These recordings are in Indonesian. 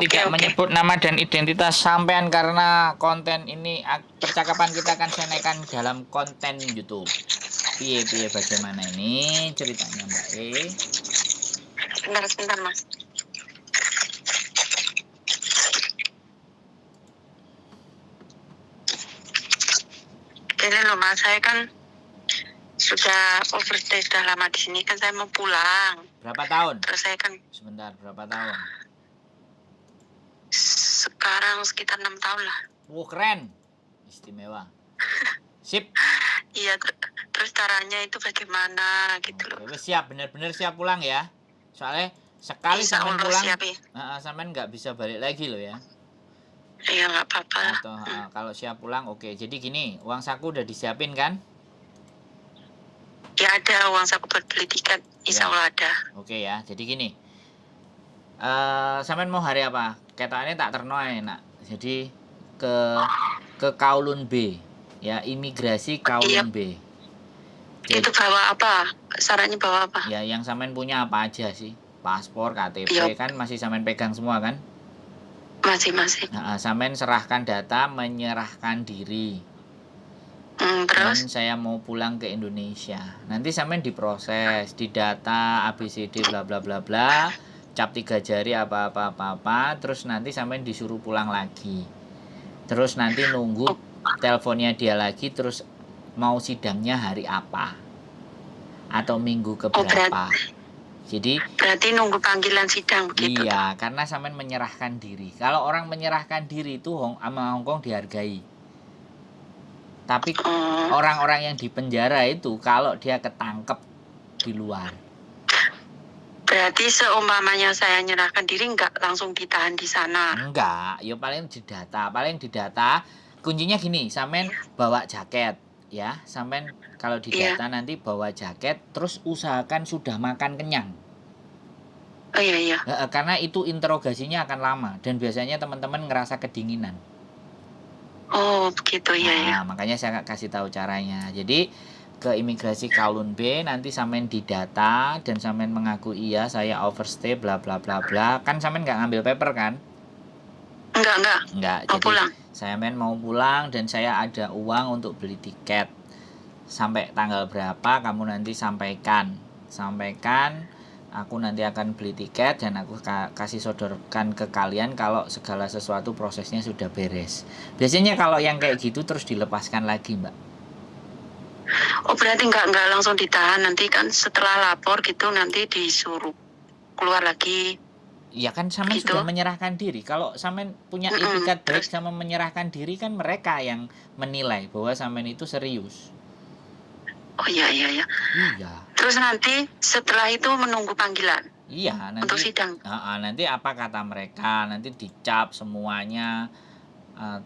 Tidak menyebut nama dan identitas sampean karena konten ini percakapan kita akan saya naikkan dalam konten YouTube. Piye bagaimana ini ceritanya Mbak E? Sebentar Mas. Ini loh Mas, saya kan sudah overstay, sudah lama di sini, kan saya mau pulang. Berapa tahun? Terus saya kan Sebentar, berapa tahun? Sekarang sekitar 6 tahun lah. Keren. Istimewa. Sip. Iya, terus caranya itu bagaimana gitu loh. Siap, benar-benar siap pulang ya. Soalnya sekali sampean pulang, sampean nggak bisa balik lagi loh ya. Iya, nggak apa-apa. Atau kalau siap pulang oke. Jadi gini, uang saku udah disiapin kan? Ya ada uang saku buat beli tiket, insya Allah ada. Oke ya, jadi gini. Sampean mau hari apa? Ketane tak terno enak. Jadi ke Kowloon B. Ya, imigrasi Kowloon B. Jadi, itu bawa apa? Syaratnya bawa apa? Ya, yang sampean punya apa aja sih? Paspor, KTP kan masih sampean pegang semua kan? Masih. Nah, sampean serahkan data, menyerahkan diri. Terus? Dan saya mau pulang ke Indonesia. Nanti sampean diproses, didata ABCD bla bla bla bla, cap 3 jari apa, terus nanti sampean disuruh pulang lagi. Terus nanti nunggu teleponnya dia lagi, terus mau sidangnya hari apa? Atau minggu keberapa? Jadi berarti nunggu panggilan sidang begitu. Iya, karena sampean menyerahkan diri. Kalau orang menyerahkan diri itu sama Hongkong dihargai. Tapi orang-orang yang di penjara itu kalau dia ketangkep di luar. Berarti seumpamanya saya menyerahkan diri nggak langsung ditahan di sana? Enggak, ya paling didata. Kuncinya gini, sampean bawa jaket ya. Sampean kalau didata nanti bawa jaket, terus usahakan sudah makan kenyang. Oh iya. Karena itu interogasinya akan lama dan biasanya teman-teman ngerasa kedinginan. Oh begitu ya. Makanya saya kasih tahu caranya. Jadi ke imigrasi Kowloon B nanti sampean didata dan sampean mengaku iya saya overstay bla bla bla bla. Kan sampean nggak ngambil paper kan? Enggak. Mau Jadi pulang. saya mau pulang dan saya ada uang untuk beli tiket. Sampai tanggal berapa kamu nanti sampaikan. Aku nanti akan beli tiket dan aku kasih sodorkan ke kalian kalau segala sesuatu prosesnya sudah beres. Biasanya kalau yang kayak gitu terus dilepaskan lagi, Mbak. Oh berarti nggak langsung ditahan, nanti kan setelah lapor gitu nanti disuruh keluar lagi. Ya kan sampean sudah menyerahkan diri. Kalau sampean punya itikat baik sama menyerahkan diri, kan mereka yang menilai bahwa sampean itu serius. Oh iya. Iya. Terus nanti setelah itu menunggu panggilan. Iya, nanti untuk sidang. Nanti apa kata mereka? Nanti dicap semuanya,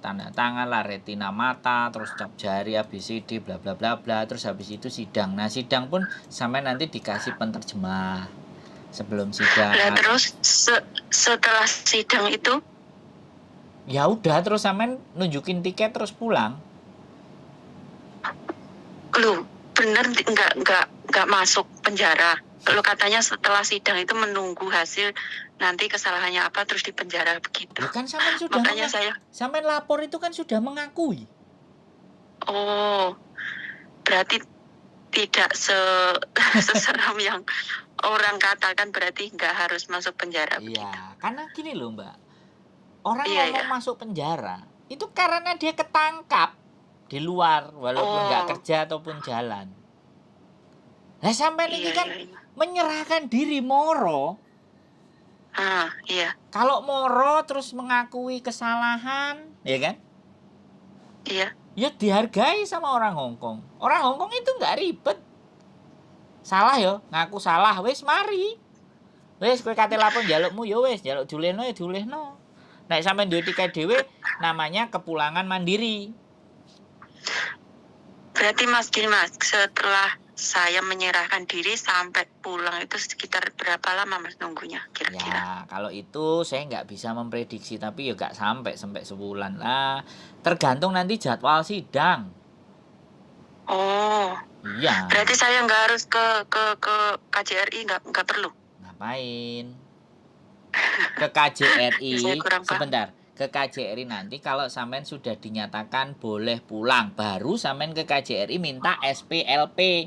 tanda tangan lah, retina mata, terus cap jari ABCD bla bla bla bla, terus habis itu sidang. Nah, sidang pun sampai nanti dikasih penterjemah sebelum sidang. Nah, terus setelah sidang itu ya udah terus sampean nunjukin tiket terus pulang. Lu bener nggak masuk penjara? Lu katanya setelah sidang itu menunggu hasil nanti kesalahannya apa terus di penjara begitu. Ya kan sampean sudah sampean lapor itu kan sudah mengakui. Oh, berarti tidak seseram yang orang katakan, berarti nggak harus masuk penjara. Iya, karena gini loh Mbak, orang ngomong masuk penjara itu karena dia ketangkap di luar walaupun nggak kerja ataupun jalan. Nah sampai ini kan menyerahkan diri moro. Iya. Kalau moro terus mengakui kesalahan, ya kan? Iya. Ya dihargai sama orang Hongkong. Orang Hongkong itu nggak ribet. Salah yo, ngaku salah, wes mari. Wes kowe kate lapor njalukmu ya wes, njaluk julehno ya julehno. Nek sampean duwe tiket dhewe namanya kepulangan mandiri. Berarti Mas, setelah saya menyerahkan diri sampai pulang itu sekitar berapa lama Mas nunggunya kira-kira? Ya kalau itu saya nggak bisa memprediksi, tapi ya nggak sampai sebulan lah. Tergantung nanti jadwal sidang. Oh. Iya. Berarti saya nggak harus ke KJRI, nggak perlu. Ngapain? ke Saya KJRI kurang paham. sebentar. Ke KJRI nanti kalau sampean sudah dinyatakan boleh pulang, baru sampean ke KJRI minta SPLP.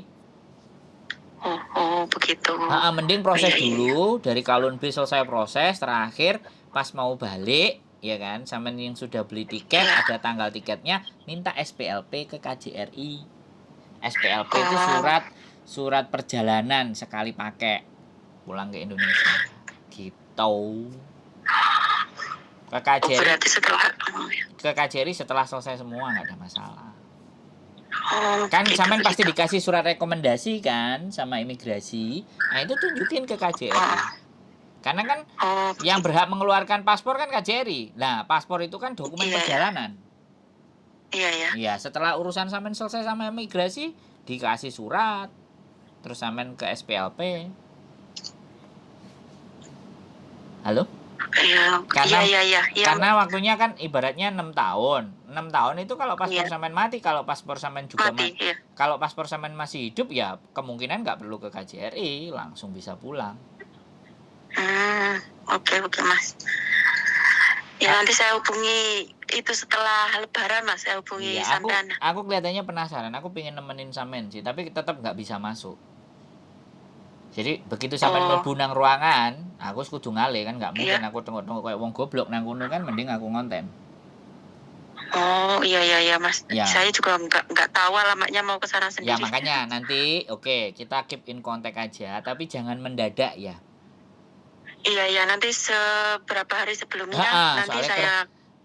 Oh, begitu. Heeh, mending Oh, proses iya, iya, iya. dulu dari Kowloon B selesai proses, terakhir pas mau balik ya kan, sampean yang sudah beli tiket, Iya. ada tanggal tiketnya, minta SPLP ke KJRI. SPLP itu Oh, surat perjalanan sekali pakai pulang ke Indonesia. Gitu. Ke KJRI berarti setelah, oh, ya. ke KJRI setelah selesai semua nggak ada masalah. Oh, Kan begitu, sampean pasti begitu. dikasih surat rekomendasi kan sama imigrasi. Nah, itu tunjukin ke KJRI. Oh, Karena kan oh, yang begitu. berhak mengeluarkan paspor kan KJRI. Nah, paspor itu kan dokumen Iya, ya. perjalanan. Iya, ya. Iya, setelah urusan sampean selesai sama imigrasi, dikasih surat, terus sampean ke SPLP. Halo? Iya, iya, Karena iya, iya, iya, karena waktunya kan ibaratnya 6 tahun. 6 tahun itu kalau paspor iya. sampean mati, kalau paspor sampean juga Mati, iya. kalau paspor sampean masih hidup ya kemungkinan nggak perlu ke KJRI, langsung bisa pulang. Oke, oke, Mas. Ya, nanti saya hubungi itu setelah Lebaran, Mas. Saya hubungi Iya, sampean. aku kelihatannya penasaran. Aku pengen nemenin sampean sih, tapi tetap nggak bisa masuk. Jadi begitu sampean Oh, mlebu nang ruangan, aku wis kudu ngale kan nggak mungkin iya. aku tengok-tengok kayak wong goblok nang kono kan mending aku ngonten. Oh, iya, iya, iya, Mas. Ya, Saya juga nggak tahu alamatnya, mau ke sana ya sendiri. makanya nanti oke, kita keep in contact aja, tapi jangan mendadak ya. Iya, iya, nanti seberapa hari sebelumnya Heeh, nanti soalnya saya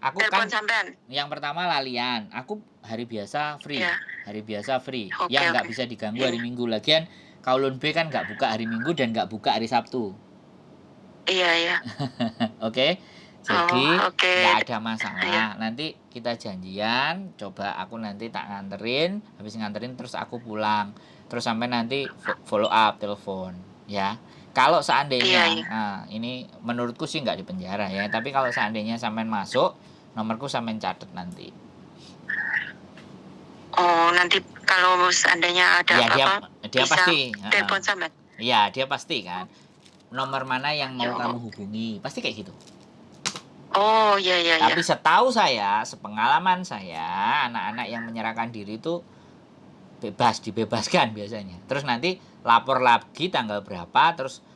aku kan telepon sampean. yang pertama lalian, aku hari biasa free. Iya, Hari biasa free. oke, Yang nggak oke. bisa diganggu Iya, hari Minggu. Lagian Kowloon B kan nggak buka hari Minggu dan nggak buka hari Sabtu. iya, iya. Oke. Oh, Jadi oke. nggak ada Iya. masalah. Nanti kita janjian. Coba aku nanti tak nganterin. Habis nganterin terus aku pulang. Terus sampai nanti follow up telepon. Ya. Kalau Iya, seandainya, iya. nah ini menurutku sih nggak di penjara ya. Tapi kalau seandainya sampean masuk, nomorku sampean catet nanti. Oh, nanti kalau seandainya ada Ya dia apa-apa dia bisa pasti. telepon sampean. Iya dia pasti kan. Nomor mana yang mau Oh, kamu hubungi? Pasti kayak gitu. oh, iya, iya, iya. Tapi setahu saya, sepengalaman saya, anak-anak yang menyerahkan diri itu dibebaskan biasanya. Terus nanti lapor lagi tanggal berapa, terus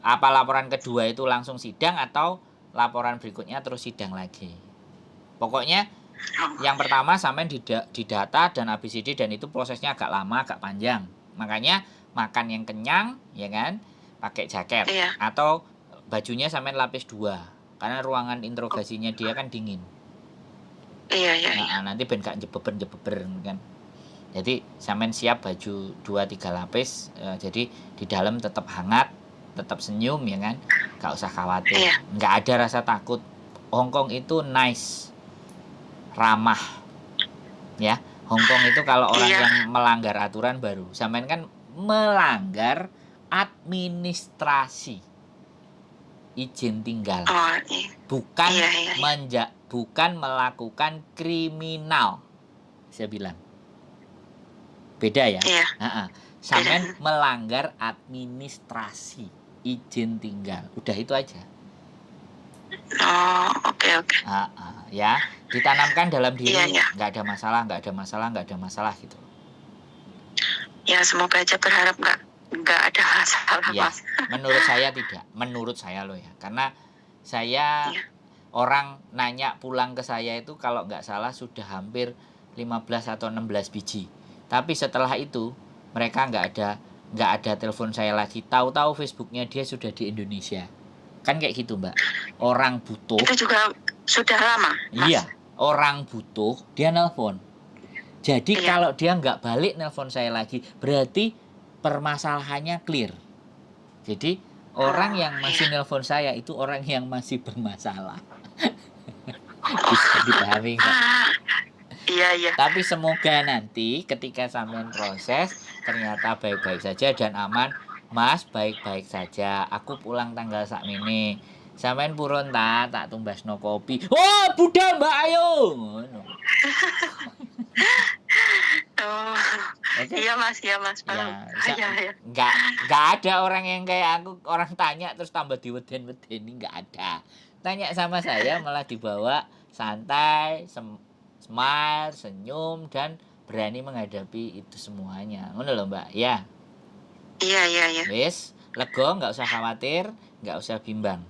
apa laporan kedua itu langsung sidang atau laporan berikutnya terus sidang lagi. Pokoknya Oh, yang pertama sampai didata dan ABCD dan itu prosesnya agak lama, agak panjang. Makanya makan yang kenyang, ya kan, pakai jaket iya, atau bajunya sampai lapis 2 karena ruangan interogasinya dia kan dingin. iya, iya, iya. Nah, nanti ben gak jebeber kan. Jadi sampean siap baju 2-3 lapis, jadi di dalam tetap hangat, tetap senyum ya kan. Gak usah khawatir. Iya, Nggak ada rasa takut. Hong Kong itu nice, ramah ya. Hong Kong itu kalau orang iya. yang melanggar aturan baru. Sampean kan melanggar administrasi izin tinggal. Oh, iya, Bukan iya, iya, iya. bukan melakukan kriminal. Saya bilang. Beda ya. Iya, beda. Sampean melanggar administrasi izin tinggal. Udah itu aja. Oh, oke, oke. Ya, ditanamkan dalam Iya, diri iya. nggak ada masalah, nggak ada masalah, nggak ada masalah gitu. Ya, semoga aja berharap nggak ada masalah, Ya, Mas. menurut saya tidak. Menurut saya loh ya. Karena saya Iya. orang nanya pulang ke saya itu kalau nggak salah sudah hampir 15 atau 16 biji. Tapi setelah itu mereka nggak ada telepon saya lagi. Tahu-tahu Facebooknya dia sudah di Indonesia. Kan kayak gitu, Mbak. Orang butuh. Itu juga sudah lama, Mas. Iya, orang butuh dia nelpon. Jadi Iya. kalau dia nggak balik nelpon saya lagi, berarti permasalahannya clear. Jadi orang yang masih nelpon saya itu orang yang masih bermasalah. Bisa dipahami nggak? Iya, iya. Tapi semoga nanti ketika sampean proses ternyata baik-baik saja dan aman. Mas, baik-baik saja. Aku pulang tanggal sakmene. Sampean purun tak tumbasno kopi. Oh, Budha Mbak Ayu. Ngono. Oh, Oke? Iya Mas, paham. Ya, Iya. nggak ada orang yang kayak aku, orang tanya terus tambah diweden-wedeni, nggak ada. Tanya sama saya malah dibawa santai, smile, senyum, dan berani menghadapi itu semuanya. Ngono lho, Mbak, ya. Iya. Wis, lega, nggak usah khawatir, nggak usah bimbang.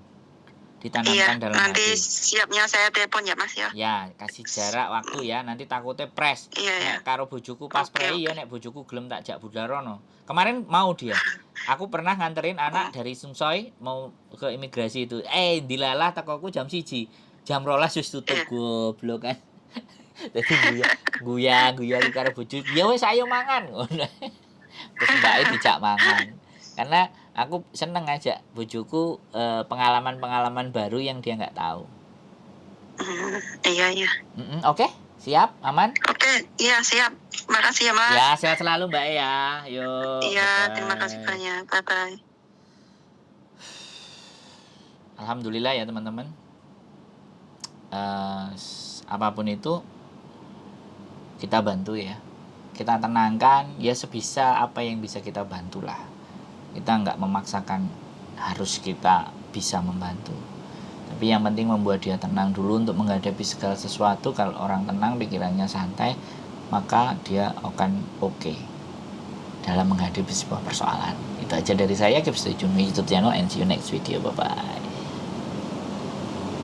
Iya, Ditanamkan dalam nanti hati. siapnya saya telepon ya Mas ya. Ya, kasih jarak waktu ya, nanti takutnya pres. Iya. Nek karo bojoku pas Oke. prei ya, nek bojoku gelem tak jak budharono. Kemarin mau dia. Aku pernah nganterin anak Oh. dari Sungsoy mau ke imigrasi itu. Dilalah tekoku jam 1. Jam 12 wis tutup, Iya. goblok kan. Dadi guya karo bojo. Ya wis ayo mangan ngono. Terus mbake dijak mangan. Karena aku seneng ngajak bojoku pengalaman-pengalaman baru yang dia nggak tahu. Iya. Oke, siap, aman? Oke, iya siap. Makasih ya Mas. Ya, sehat selalu Mbak ya. Yuk, Iya, terima kasih bye-bye. banyak. Bye-bye. Alhamdulillah ya teman-teman. Apapun itu kita bantu ya. Kita tenangkan ya sebisa apa yang bisa kita bantulah. Kita nggak memaksakan harus kita bisa membantu. Tapi yang penting membuat dia tenang dulu untuk menghadapi segala sesuatu. Kalau orang tenang, pikirannya santai, maka dia akan oke dalam menghadapi sebuah persoalan. Itu aja dari saya. Keep stay tune with YouTube channel and see you next video. Bye bye.